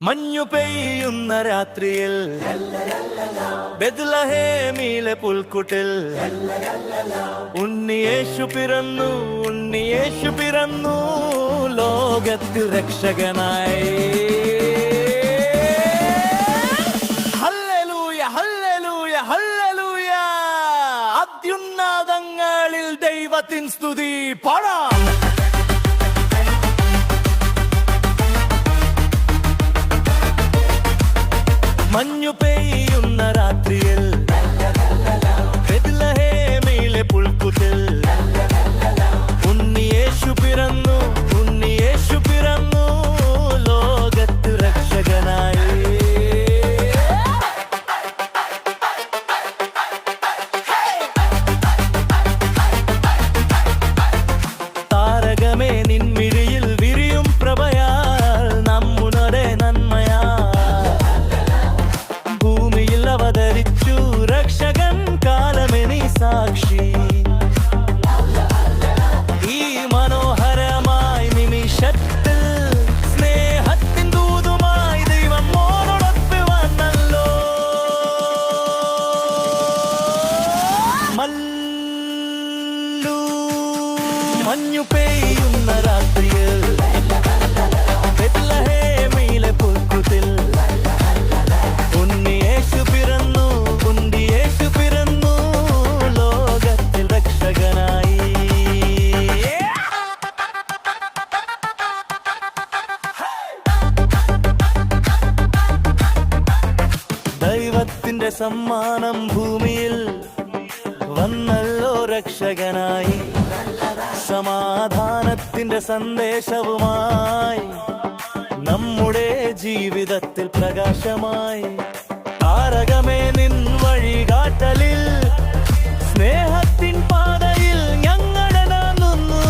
മഞ്ഞു പെയ്യുന്ന രാത്രിയിൽ ബെത്ലഹേമിലെ പുൽക്കുട്ടിൽ ഉണ്ണിയേശു പിറന്നു, ഉണ്ണിയേശു പിറന്നു ലോകത്തിൽ രക്ഷകനായി. Hallelujah, hallelujah, hallelujah. അത്യുന്നതങ്ങളിൽ ദൈവത്തിൻ സ്തുതി പാടാം. മഞ്ഞു പെയ്യുന്ന രാത്രിയിൽ ബെത്ലഹേമിലെ പുൽക്കുട്ടിൽ ഉണ്ണിയേശു പിറന്നു, ഉണ്ണിയേശു പിറന്നു ലോകത്ത് രക്ഷകനായി. താരകമേ നിൻമിഴിയിൽ വിരിയും പ്രഭയാൽ നമ്മുടെ നന്മയാ അവതരിച്ചു രക്ഷകൻ, കാലമെനി സാക്ഷി. ഈ മനോഹരമായി നിമിഷത്തിൽ സ്നേഹത്തിൻ ദൂതുമായി ദൈവം മോനോടൊത്ത് വന്നല്ലോ. മഞ്ഞു പെയ്യുന്ന രാത്രിയിൽ ബെത്ലഹേമിലെ പുൽക്കുട്ടിൽ ഉണ്ണിയേശു പിറന്നു, ഉണ്ണിയേശു പിറന്നു ലോകത്തിൽ രക്ഷകനായി. ദൈവത്തിന്റെ സമ്മാനം ഭൂമിയിൽ വന്നല്ലോ രക്ഷകനായി. സമാധാനത്തിന്റെ സന്ദേശവുമായി നമ്മുടെ ജീവിതത്തിൽ പ്രകാശമായി. താരകമേ നിൻ വഴികാട്ടലിൽ സ്നേഹത്തിൻ പാതയിൽ ഞങ്ങളെ നടന്നു.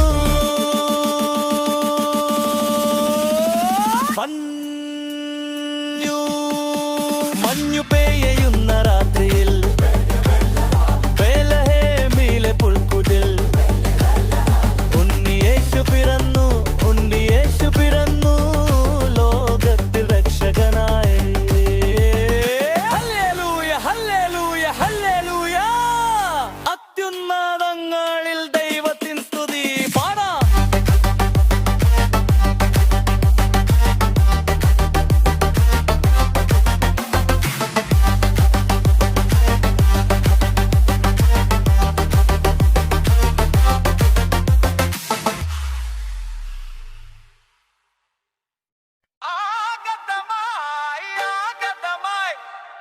മഞ്ഞു പെയ്യുന്ന രാത്രിയിൽ ബെത്ലഹേമിലെ പുൽക്കുട്ടിൽ ഉണ്ണിയേശു പിറന്നു, ഉണ്ണിയേശു പിറന്നു ലോകത്തിൽ രക്ഷകനായി. Hallelujah, hallelujah, hallelujah. അത്യുന്നതങ്ങളിൽ ദൈവത്തിൻ സ്തുതി പാടാം.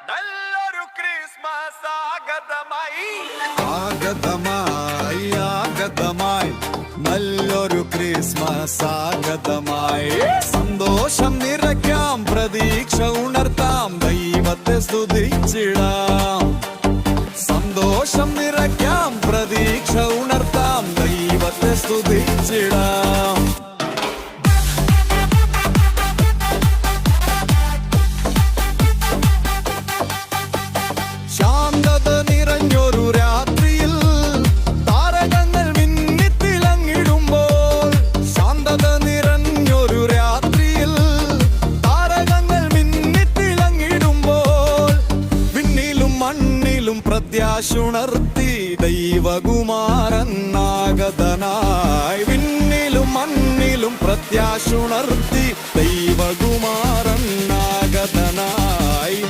നല്ലൊരു ക്രിസ്മസ് ആഗതമായി, ആഗതമായി, ആഗതമായി നല്ലൊരു ക്രിസ്മസ് ആഗതമായി. സന്തോഷം നിറയ്ക്കാം, പ്രതീക്ഷ ഉണർത്താം, ദൈവത്തെ സ്തുതിച്ചിടാം. സന്തോഷം നിറയ്ക്കാം, പ്രതീക്ഷ ഉണർത്താം, ദൈവത്തെ സ്തുതിച്ചിടാം. ശാന്തത നിറഞ്ഞൊരു രാത്രിയിൽ താരകങ്ങൾ മിന്നിത്തിളങ്ങിടുമ്പോൾ, ശാന്തത നിറഞ്ഞൊരു രാത്രിയിൽ താരകങ്ങൾ മിന്നിത്തിളങ്ങിടുമ്പോൾ, വിണ്ണിലും മണ്ണിലും പ്രത്യാശുണർത്തി ദൈവകുമാരൻ ആഗതനായി. വിണ്ണിലും മണ്ണിലും പ്രത്യാശുണർത്തി ദൈവകുമാരൻ ആഗതനായി.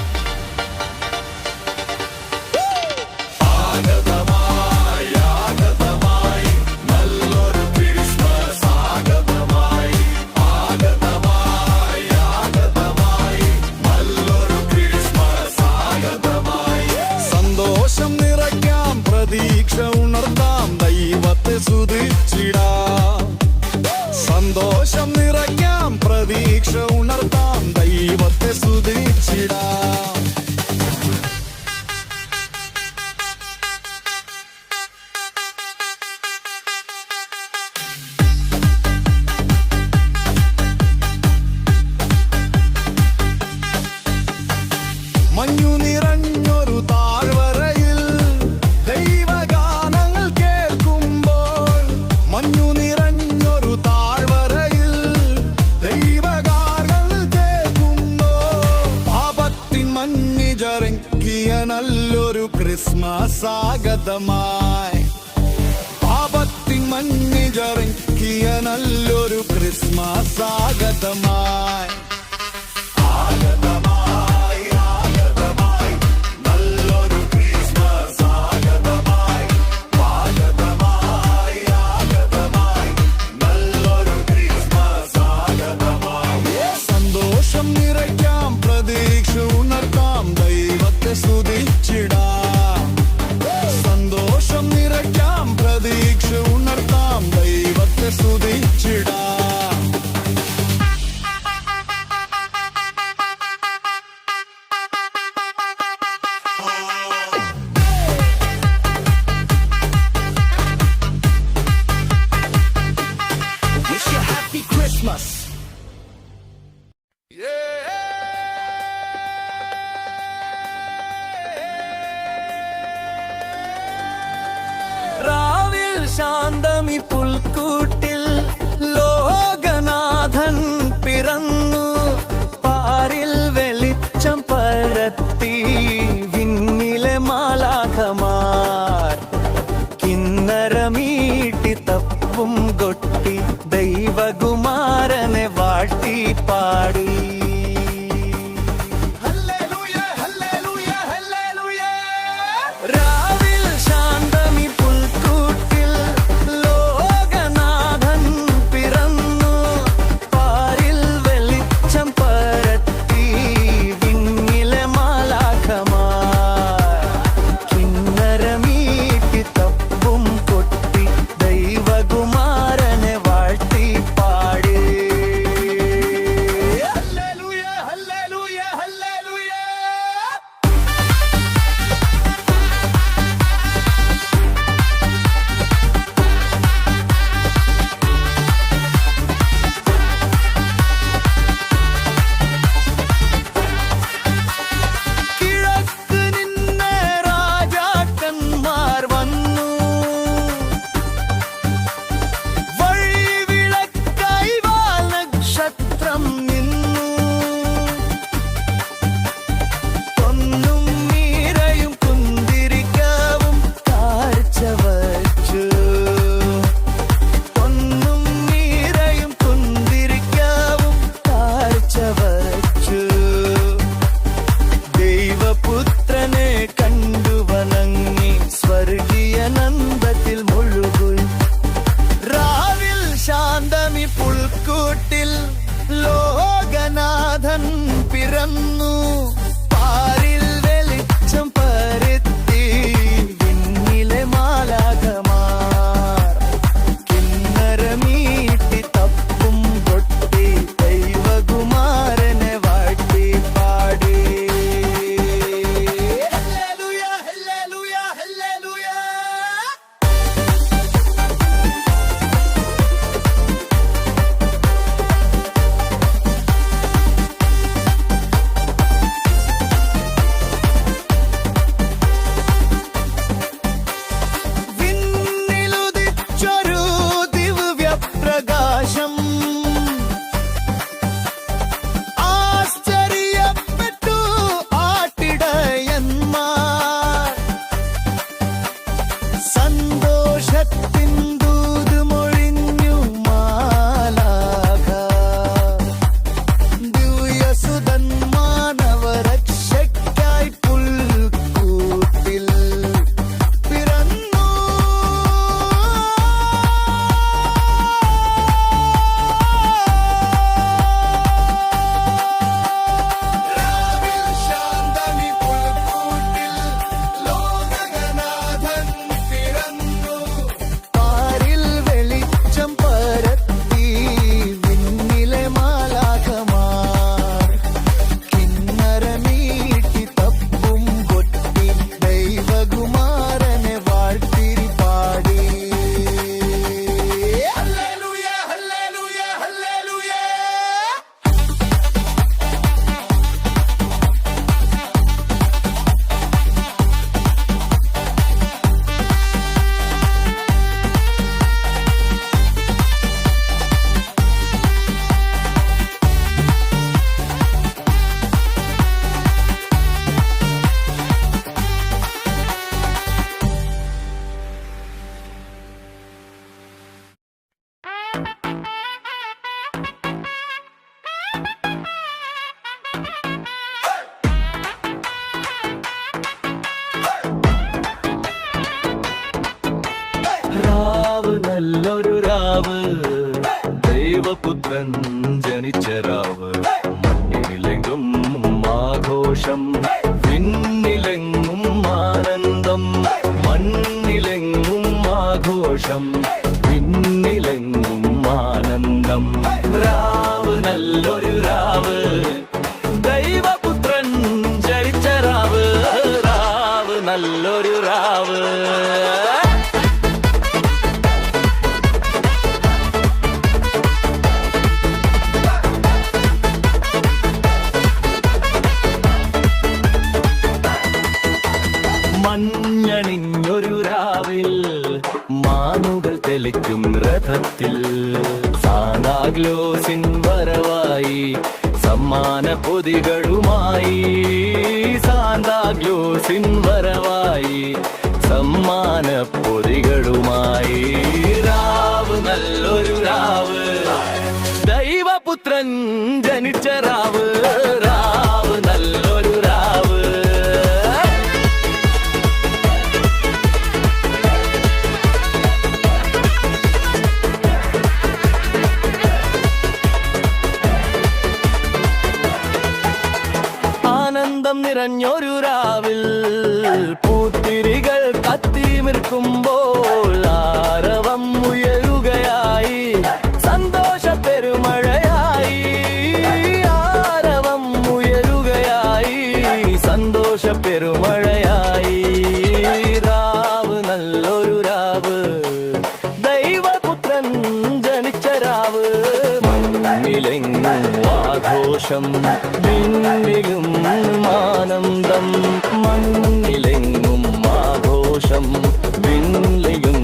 സന്തോഷം നിറയ്ക്കാം, പ്രതീക്ഷ ഉണർത്താം, ദൈവത്തെ സ്തുതിച്ചിടാം. സന്തോഷം നിറയ്ക്കാം, പ്രതീക്ഷ ഉണർത്താം, ദൈവത്തെ സ്തുതിച്ചിടാം. മഞ്ഞു നിറഞ്ഞൊരു താഴ്വരയിൽ ദൈവഗാനങ്ങൾ കേൾക്കുമ്പോൾ, മഞ്ഞു നിറഞ്ഞൊരു താഴ്വരയിൽ ദൈവഗാനങ്ങൾ കേൾക്കുമ്പോൾ, സ്വർഗീയ നല്ലൊരു ക്രിസ്മസ് ആഗതമായി. സന്തോഷം നിറയ്ക്കാം, പ്രതീക്ഷ ഉണർത്താം, ദൈവത്തെ സ്തുതിച്ചിടാം. സന്തോഷം നിറയ്ക്കാം, പ്രതീക്ഷ ഉണർത്താം, ദൈവത്തെ സ്തുതിച്ചിടാം. Wish you happy Christmas. രാവിൽ ശാന്തമി പുൽക്കൂട്ടിൽ ലോകനാഥൻ പിറന്നു. പാരിൽ വെളിച്ചം പരത്തി വിണ്ണിലെ മാലാഖമാർ. കിന്നരമീട്ടി തപ്പും കൊട്ടി ദൈവകുമാരനെ വാഴ്ത്തി പാടി. രാവിൽ ശാന്തമി പുൽക്കൂട്ടിൽ ലോകനാഥൻ പിറന്നു. പാരിൽ വെളിച്ചം പരത്തി വിണ്ണിലെ മാലാഖമാർ. കിന്നരമീട്ടി തപ്പും കൊട്ടി ദൈവകുമാരനെ വാഴ്ത്തി പാടി. Hallelujah, hallelujah, hallelujah. കിഴക്ക് നിന്ന് രാജാക്കന്മാർ വന്നു. വഴിവിളക്കായി വാൽനക്ഷത്രം നിന്നു. പൊന്നും മീരയും കുന്തിരിക്കവും കാഴ്ചവച്ചു. പൊന്നും മീരയും കുന്തിരിക്കവും കാഴ്ചവച്ചു. ദൈവപുത്രനെ കണ്ടു വണങ്ങി സ്വർഗീയ നന്ദത്തിൽ മുഴുകും. രാവിൽ ശാന്തമി പുൽക്കൂട്ടിൽ ലോകനാഥൻ പിറന്നു. പാരിൽ വെളിച്ചം പരത്തി വിണ്ണിലെ മാലാഖമാർ. കിന്നരമീട്ടി തപ്പും കൊട്ടി ദൈവകുമാരനെ വാഴ്ത്തി പാടി. Hallelujah, hallelujah, hallelujah. രാവ് നല്ലൊരു രാവ്, ദൈവപുത്രൻ ജനിച്ച രാവ്. മണ്ണിലെങ്കും ആഘോഷം, വിണ്ണിലെങ്ങും ആനന്ദം. മണ്ണിലെങ്ങും ആഘോഷം, വിണ്ണിലെങ്ങും ആനന്ദം. രാവ് നല്ലൊരു രാവ്, ദൈവപുത്രൻ ജനിച്ച രാവ്. രാവ് നല്ലൊരു രാവ്. മഞ്ഞണിഞ്ഞൊരു രാവിൽ മാനുകൾ തെളിക്കും രഥത്തിൽ. സാന്താക്ലോസിൻ വരവായി സമ്മാന പൊതികളുമായി. സാന്താക്ലോസിൻ വരവായി സമ്മാന പൊതികളുമായി. രാവ് നല്ലൊരു രാവ്, ദൈവപുത്രൻ ജനിച്ച രാവ്. രാവ് നല്ലൊരു രാവ്. ആനന്ദം നിറഞ്ഞൊരു രാവിൽ പൂത്തിരികൾ കത്തിമിർക്കുമ്പോൾ ആരവം ഉയരുകയായി സന്തോഷ പെരുമഴയായി. ആരവം ഉയരുകയായി സന്തോഷ പെരുമഴയായി. രാവ് നല്ലൊരു രാവ്, ദൈവപുത്രൻ ജനിച്ച രാവ്. മണ്ണിലെങ്ങും ആഘോഷം, വിണ്ണിലും ആനന്ദം. മണ്ണിലെങ്ങും ആഘോഷം, വിണ്ണിലും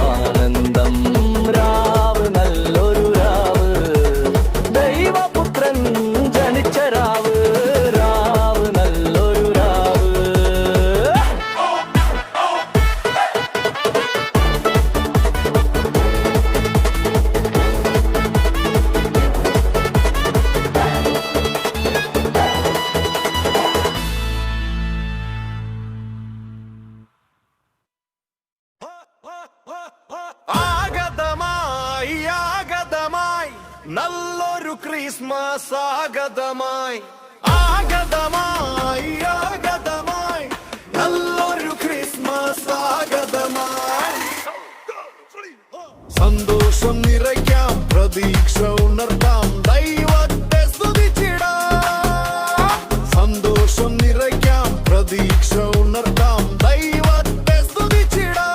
ആനന്ദം. രാവ് നല്ലൊരു രാവ്, ദൈവപുത്രൻ ജനിച്ച രാവ്. രാവ് നല്ലൊരു രാവ്. ആഗതമായി ആഗതമായി നല്ലൊരു ക്രിസ്മസ് ആഗതമായി. ആഗതമായി ആഗതമായി നല്ലൊരു ക്രിസ്മസ് ആഗതമായി. സന്തോഷം നിറയ്ക്കാം, പ്രതീക്ഷ ഉണർത്താം, ദൈവത്തെ സ്തുതിച്ചിടാം. സന്തോഷം നിറയ്ക്കാം, പ്രതീക്ഷ ഉണർത്താം, ദൈവത്തെ സ്തുതിച്ചിടാം.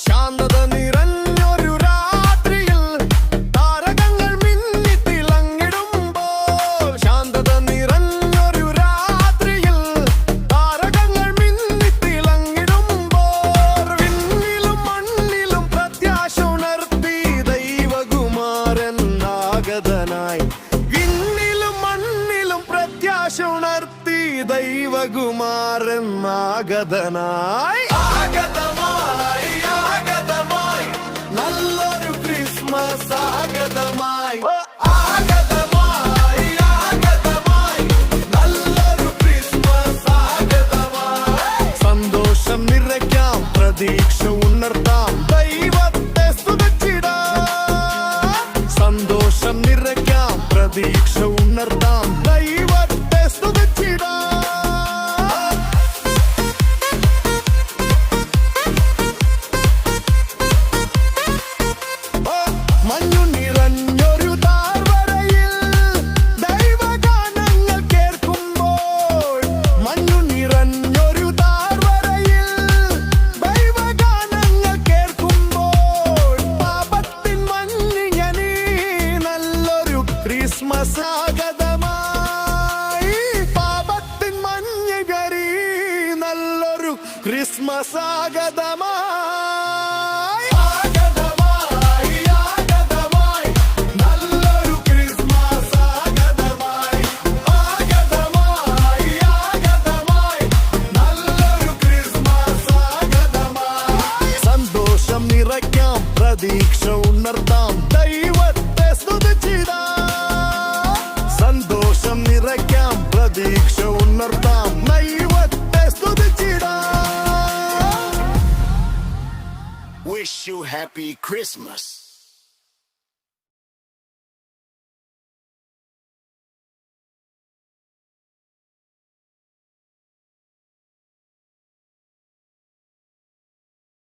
ശാന്തത നിറഞ്ഞൊരു രാത്രിയിൽ താരകങ്ങൾ മിന്നി തിളങ്ങിടുമ്പോൾ. ശാന്തത നിറഞ്ഞൊരു രാത്രിയിൽ താരകങ്ങൾ മിന്നി തിളങ്ങിടുമ്പോൾ. വിണ്ണിലും മണ്ണിലും പ്രത്യാശ ഉണർത്തി ദൈവകുമാരൻ ആഗതനായി. വിണ്ണിലും മണ്ണിലും പ്രത്യാശ ഉണർത്തി ദൈവകുമാരൻ ആഗതനായി. ആഗതമായി ആഗതമായി നല്ലൊരു ക്രിസ്മസ് ആഗതമായി. ആഗതമായി ആഗതമായി നല്ലൊരു ക്രിസ്മസ് ആഗതമായി. സന്തോഷം നിറയ്ക്കാം, പ്രതീക്ഷ ഉണർത്താം, ദൈവത്തെ സ്തുതിച്ചിടാം. സന്തോഷം നിറയ്ക്കാം, പ്രതീക്ഷ ഉണർത്താം, ദൈവത്തെ സ്തുതിച്ചിടാം. മഞ്ഞു നിറഞ്ഞൊരു താഴ്വരയിൽ ദൈവഗാനങ്ങൾ കേൾക്കുമ്പോൾ. മഞ്ഞു നിറഞ്ഞൊരു താഴ്വരയിൽ ദൈവഗാനങ്ങൾ കേൾക്കുമ്പോൾ. പാപത്തിൻ മഞ്ഞിനി നല്ലൊരു ക്രിസ്മസ് ആഗതമായി. പാപത്തിൻ മഞ്ഞുകരി നല്ലൊരു ക്രിസ്മസ് ആഗതമായി. ആഗതമായി you happy Christmas.